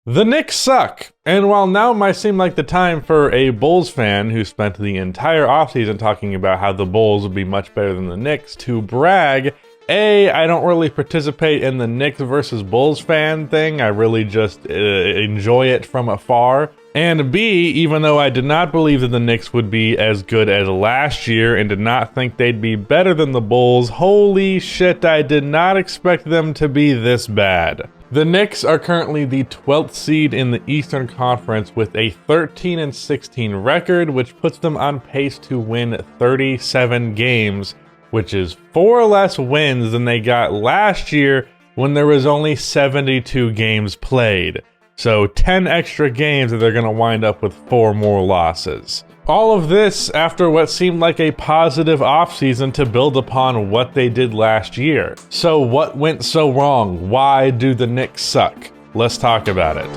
The Knicks suck, and while now might seem like the time for a Bulls fan who spent the entire offseason talking about how the Bulls would be much better than the Knicks to brag, A, I don't really participate in the Knicks versus Bulls fan thing, I really just enjoy it from afar. And B, even though I did not believe that the Knicks would be as good as last year and did not think they'd be better than the Bulls, holy shit, I did not expect them to be this bad. The Knicks are currently the 12th seed in the Eastern Conference with a 13-16 record, which puts them on pace to win 37 games, which is 4 less wins than they got last year when there was only 72 games played. So 10 extra games that they're going to wind up with 4 more losses. All of this after what seemed like a positive offseason to build upon what they did last year. So what went so wrong? Why do the Knicks suck? Let's talk about it.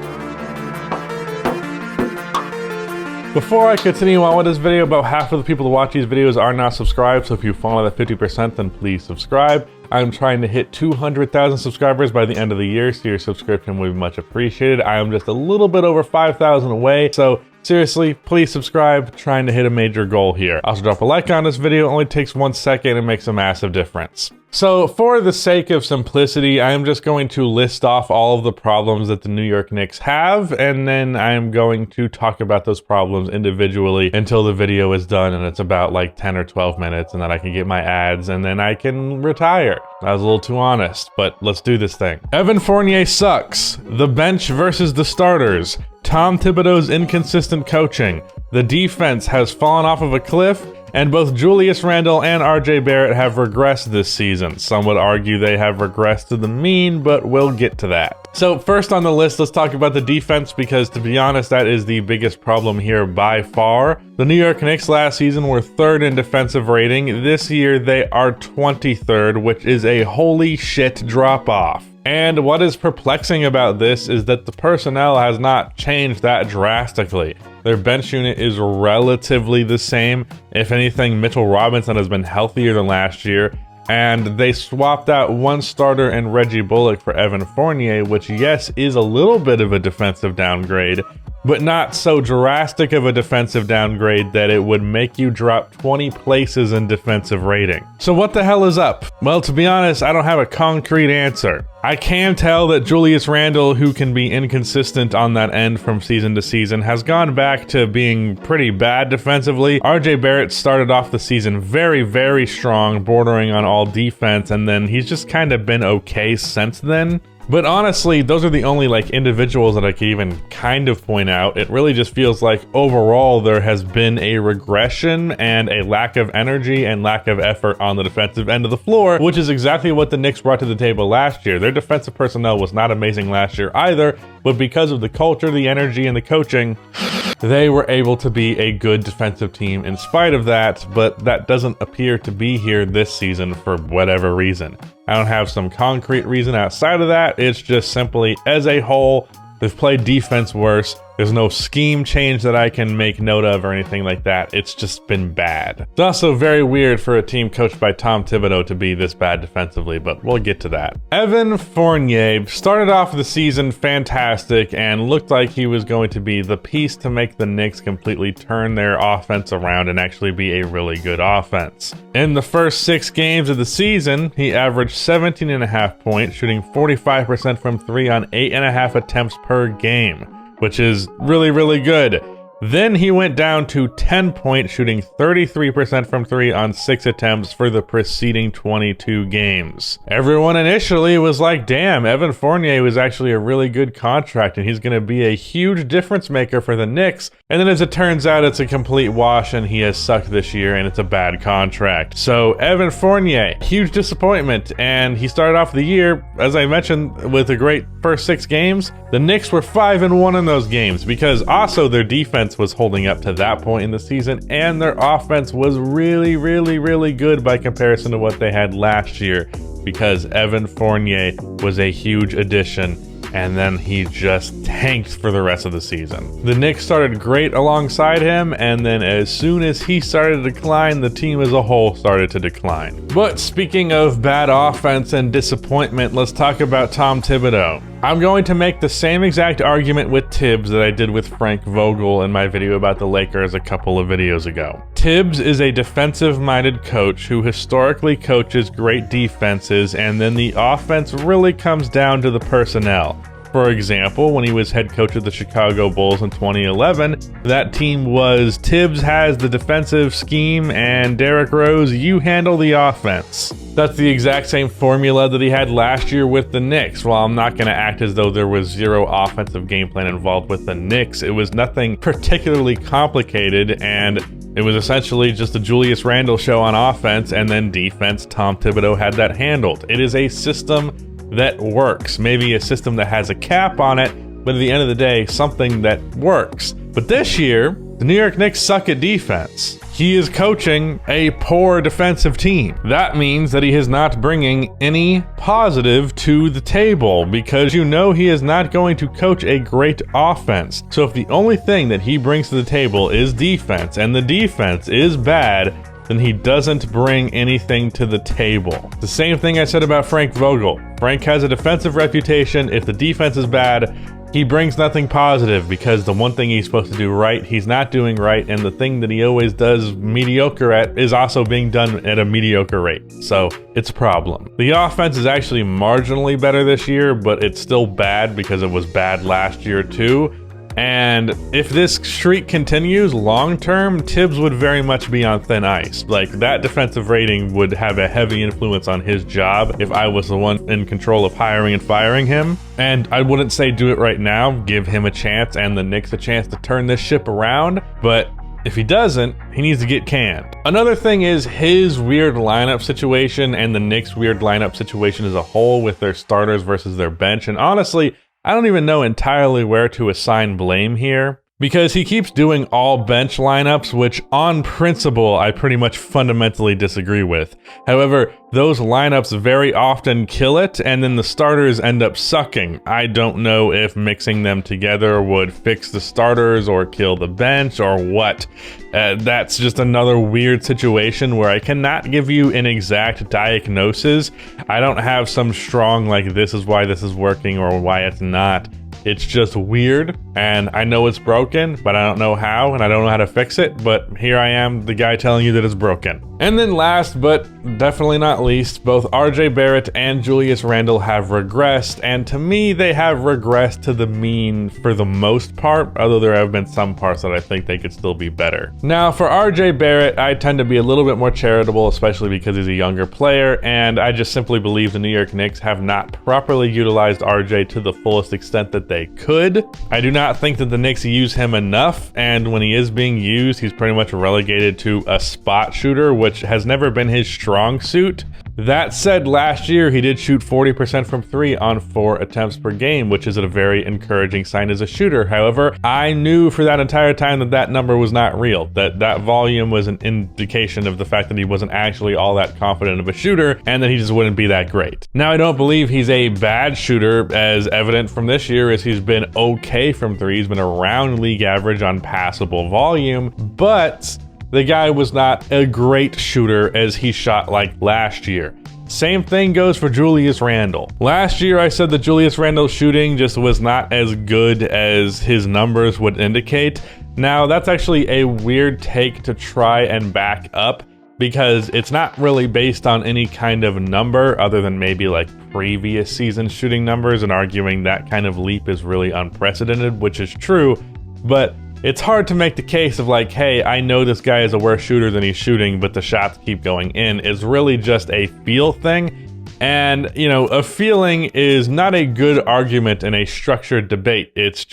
Before I continue on with this video, about half of the people who watch these videos are not subscribed, so if you fall at that 50%, then please subscribe. I'm trying to hit 200,000 subscribers by the end of the year, so your subscription will be much appreciated. I am just a little bit over 5,000 away, so seriously, please subscribe, trying to hit a major goal here. Also drop a like on this video, it only takes 1 second and makes a massive difference. So for the sake of simplicity, I am just going to list off all of the problems that the New York Knicks have, and then I am going to talk about those problems individually until the video is done and it's about like 10 or 12 minutes, and then I can get my ads and then I can retire. I was a little too honest, but let's do this thing. Evan Fournier sucks. The bench versus the starters. Tom Thibodeau's inconsistent coaching. The defense has fallen off of a cliff, and both Julius Randle and RJ Barrett have regressed this season. Some would argue they have regressed to the mean, but we'll get to that. So first on the list, let's talk about the defense, because to be honest, that is the biggest problem here by far. The New York Knicks last season were 3rd in defensive rating. This year they are 23rd, which is a holy shit drop off. And what is perplexing about this is that the personnel has not changed that drastically. Their bench unit is relatively the same. If anything, Mitchell Robinson has been healthier than last year. And they swapped out one starter in Reggie Bullock for Evan Fournier, which yes, is a little bit of a defensive downgrade, but not so drastic of a defensive downgrade that it would make you drop 20 places in defensive rating. So what the hell is up? Well, to be honest, I don't have a concrete answer. I can tell that Julius Randle, who can be inconsistent on that end from season to season, has gone back to being pretty bad defensively. RJ Barrett started off the season very, very strong, bordering on all defense, and then he's just kind of been okay since then. But honestly, those are the only individuals that I can even kind of point out. It really just feels like overall there has been a regression and a lack of energy and lack of effort on the defensive end of the floor, which is exactly what the Knicks brought to the table last year. Their defensive personnel was not amazing last year either, but because of the culture, the energy, and the coaching, they were able to be a good defensive team in spite of that, but that doesn't appear to be here this season for whatever reason. I don't have some concrete reason outside of that. It's just simply, as a whole, they've played defense worse. There's no scheme change that I can make note of or anything like that. It's just been bad. It's also very weird for a team coached by Tom Thibodeau to be this bad defensively, but we'll get to that. Evan Fournier started off the season fantastic and looked like he was going to be the piece to make the Knicks completely turn their offense around and actually be a really good offense. In the first 6 games of the season, he averaged 17.5 points, shooting 45% from 3 on 8.5 attempts per game, which is really, really good. Then he went down to 10 points, shooting 33% from 3 on 6 attempts for the preceding 22 games. Everyone initially was like, damn, Evan Fournier was actually a really good contract and he's going to be a huge difference maker for the Knicks. And then as it turns out, it's a complete wash and he has sucked this year and it's a bad contract. So Evan Fournier, huge disappointment. And he started off the year, as I mentioned, with a great first 6 games. The Knicks were 5-1 in those games because also their defense was holding up to that point in the season, and their offense was really, really, really good by comparison to what they had last year, because Evan Fournier was a huge addition, and then he just tanked for the rest of the season. The Knicks started great alongside him, and then as soon as he started to decline, the team as a whole started to decline. But speaking of bad offense and disappointment, let's talk about Tom Thibodeau. I'm going to make the same exact argument with Tibbs that I did with Frank Vogel in my video about the Lakers a couple of videos ago. Tibbs is a defensive-minded coach who historically coaches great defenses, and then the offense really comes down to the personnel. For example, when he was head coach of the Chicago Bulls in 2011, that team was Tibbs has the defensive scheme and Derrick Rose, you handle the offense. That's the exact same formula that he had last year with the Knicks. While I'm not going to act as though there was zero offensive game plan involved with the Knicks, it was nothing particularly complicated, and it was essentially just a Julius Randle show on offense, and then defense, Tom Thibodeau had that handled. It is a system that works. Maybe a system that has a cap on it, but at the end of the day, something that works. But this year, the New York Knicks suck at defense. He is coaching a poor defensive team. That means that he is not bringing any positive to the table, because you know he is not going to coach a great offense. So if the only thing that he brings to the table is defense, and the defense is bad, then he doesn't bring anything to the table. The same thing I said about Frank Vogel. Frank has a defensive reputation. If the defense is bad, he brings nothing positive, because the one thing he's supposed to do right, he's not doing right, and the thing that he always does mediocre at is also being done at a mediocre rate. So it's a problem. The offense is actually marginally better this year, but it's still bad because it was bad last year too. And if this streak continues long term, Tibbs would very much be on thin ice. Like, that defensive rating would have a heavy influence on his job if I was the one in control of hiring and firing him. And I wouldn't say do it right now, give him a chance and the Knicks a chance to turn this ship around, but if he doesn't, he needs to get canned. Another thing is his weird lineup situation and the Knicks' weird lineup situation as a whole with their starters versus their bench. And honestly, I don't even know entirely where to assign blame here, because he keeps doing all bench lineups, which on principle I pretty much fundamentally disagree with. However, those lineups very often kill it, and then the starters end up sucking. I don't know if mixing them together would fix the starters or kill the bench or what. That's just another weird situation where I cannot give you an exact diagnosis. I don't have some strong, like, this is why this is working or why it's not. It's just weird, and I know it's broken, but I don't know how, and I don't know how to fix it, but here I am, the guy telling you that it's broken. And then last, but definitely not least, both RJ Barrett and Julius Randle have regressed, and to me, they have regressed to the mean for the most part, although there have been some parts that I think they could still be better. Now, for RJ Barrett, I tend to be a little bit more charitable, especially because he's a younger player, and I just simply believe the New York Knicks have not properly utilized RJ to the fullest extent that they could. I do not think that the Knicks use him enough, and when he is being used, he's pretty much relegated to a spot shooter, which has never been his strong suit. That said, last year he did shoot 40% from 3 on 4 attempts per game, which is a very encouraging sign as a shooter. However, I knew for that entire time that that number was not real, that volume was an indication of the fact that he wasn't actually all that confident of a shooter, and that he just wouldn't be that great. Now, I don't believe he's a bad shooter, as evident from this year as he's been okay from 3. He's been around league average on passable volume, but the guy was not a great shooter as he shot like last year. Same thing goes for Julius Randle. Last year I said that Julius Randle's shooting just was not as good as his numbers would indicate. Now, that's actually a weird take to try and back up, because it's not really based on any kind of number other than maybe like previous season shooting numbers, and arguing that kind of leap is really unprecedented, which is true, but it's hard to make the case of like, hey, I know this guy is a worse shooter than he's shooting, but the shots keep going in. It's really just a feel thing. And, you know, a feeling is not a good argument in a structured debate. It's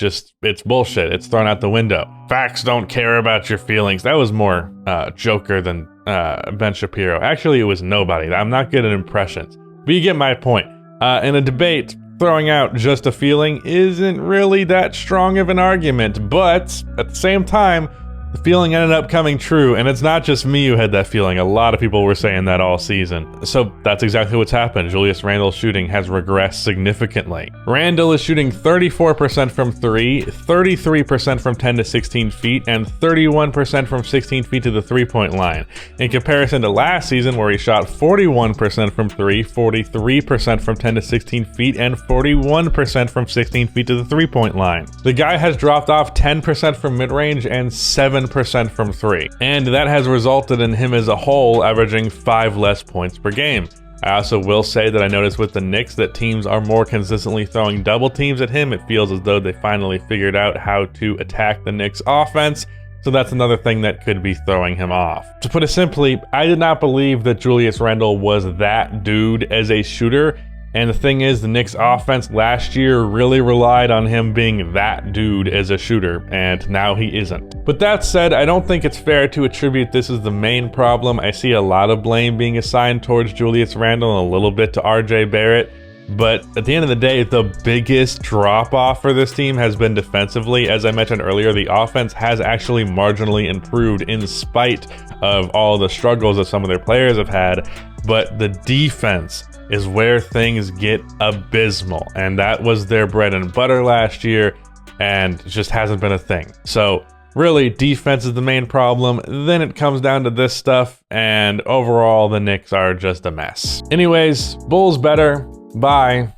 bullshit. It's thrown out the window. Facts don't care about your feelings. That was more Joker than Ben Shapiro. Actually, it was nobody. I'm not good at impressions. But you get my point. In a debate, throwing out just a feeling isn't really that strong of an argument, but at the same time, The feeling ended up coming true, and it's not just me who had that feeling. A lot of people were saying that all season. So that's exactly what's happened. Julius Randle's shooting has regressed significantly. Randle is shooting 34% from 3, 33% from 10 to 16 feet, and 31% from 16 feet to the three-point line. In comparison to last season, where he shot 41% from 3, 43% from 10 to 16 feet, and 41% from 16 feet to the three-point line. The guy has dropped off 10% from mid-range and 7% from 3, and that has resulted in him as a whole averaging 5 less points per game. I also will say that I noticed with the Knicks that teams are more consistently throwing double teams at him. It feels as though they finally figured out how to attack the Knicks offense, so that's another thing that could be throwing him off. To put it simply, I did not believe that Julius Randle was that dude as a shooter. And the thing is, the Knicks offense last year really relied on him being that dude as a shooter, and now he isn't. But that said, I don't think it's fair to attribute this as the main problem. I see a lot of blame being assigned towards Julius Randle and a little bit to RJ Barrett. But at the end of the day, the biggest drop-off for this team has been defensively. As I mentioned earlier, the offense has actually marginally improved in spite of all the struggles that some of their players have had. But the defense is where things get abysmal, and that was their bread and butter last year, and it just hasn't been a thing. So really, defense is the main problem, then it comes down to this stuff, and overall the Knicks are just a mess. Anyways, Bulls better. Bye.